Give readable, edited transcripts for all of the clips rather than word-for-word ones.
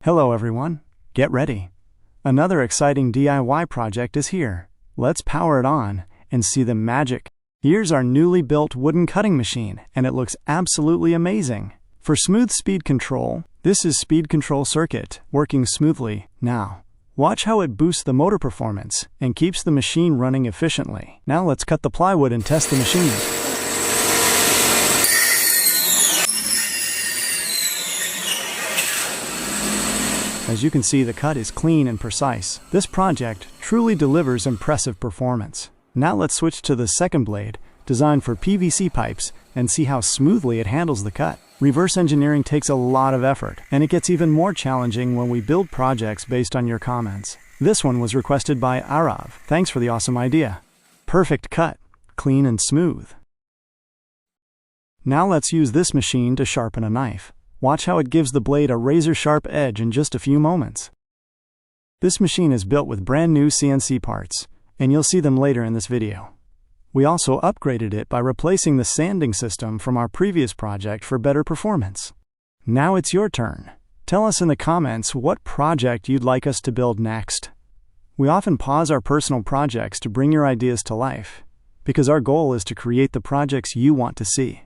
Hello everyone, get ready. Another exciting DIY project is here. Let's power it on and see the magic. Here's our newly built wooden cutting machine, and it looks absolutely amazing. For smooth speed control, this is speed control circuit working smoothly. Now, watch how it boosts the motor performance and keeps the machine running efficiently. Now let's cut the plywood and test the machine. As you can see, the cut is clean and precise. This project truly delivers impressive performance. Now let's switch to the second blade, designed for PVC pipes, and see how smoothly it handles the cut. Reverse engineering takes a lot of effort, and it gets even more challenging when we build projects based on your comments. This one was requested by Arav. Thanks for the awesome idea. Perfect cut, clean and smooth. Now let's use this machine to sharpen a knife. Watch how it gives the blade a razor-sharp edge in just a few moments. This machine is built with brand new CNC parts, and you'll see them later in this video. We also upgraded it by replacing the sanding system from our previous project for better performance. Now it's your turn. Tell us in the comments what project you'd like us to build next. We often pause our personal projects to bring your ideas to life, because our goal is to create the projects you want to see.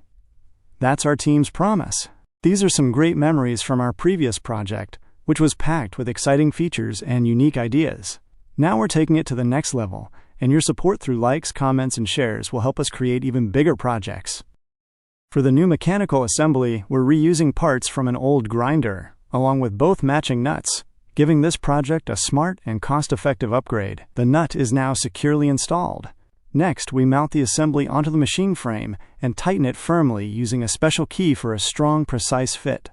That's our team's promise. These are some great memories from our previous project, which was packed with exciting features and unique ideas. Now we're taking it to the next level, and your support through likes, comments, and shares will help us create even bigger projects. For the new mechanical assembly, we're reusing parts from an old grinder, along with both matching nuts, giving this project a smart and cost-effective upgrade. The nut is now securely installed. Next, we mount the assembly onto the machine frame and tighten it firmly using a special key for a strong, precise fit.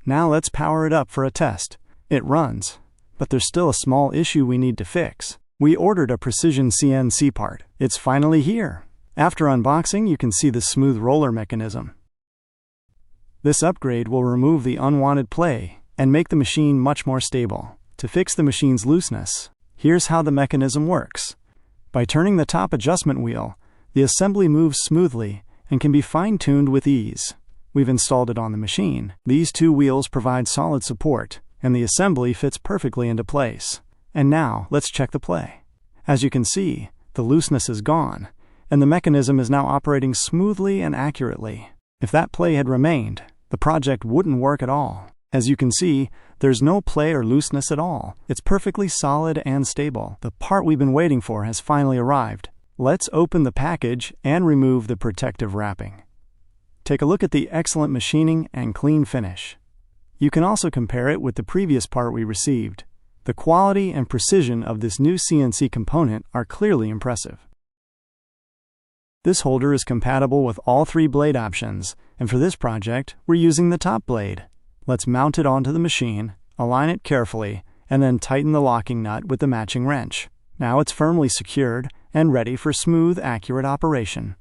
Now let's power it up for a test. It runs, but there's still a small issue we need to fix. We ordered a precision CNC part. It's finally here. After unboxing, you can see the smooth roller mechanism. This upgrade will remove the unwanted play and make the machine much more stable. To fix the machine's looseness, here's how the mechanism works. By turning the top adjustment wheel, the assembly moves smoothly and can be fine-tuned with ease. We've installed it on the machine. These two wheels provide solid support, and the assembly fits perfectly into place. And now, let's check the play. As you can see, the looseness is gone, and the mechanism is now operating smoothly and accurately. If that play had remained, the project wouldn't work at all. As you can see, there's no play or looseness at all. It's perfectly solid and stable. The part we've been waiting for has finally arrived. Let's open the package and remove the protective wrapping. Take a look at the excellent machining and clean finish. You can also compare it with the previous part we received. The quality and precision of this new CNC component are clearly impressive. This holder is compatible with all three blade options, and for this project, we're using the top blade. Let's mount it onto the machine, align it carefully, and then tighten the locking nut with the matching wrench. Now it's firmly secured and ready for smooth, accurate operation.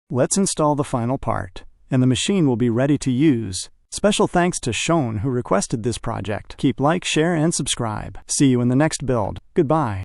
Let's install the final part, and the machine will be ready to use. Special thanks to Sean who requested this project. Keep like, share, and subscribe. See you in the next build. Goodbye.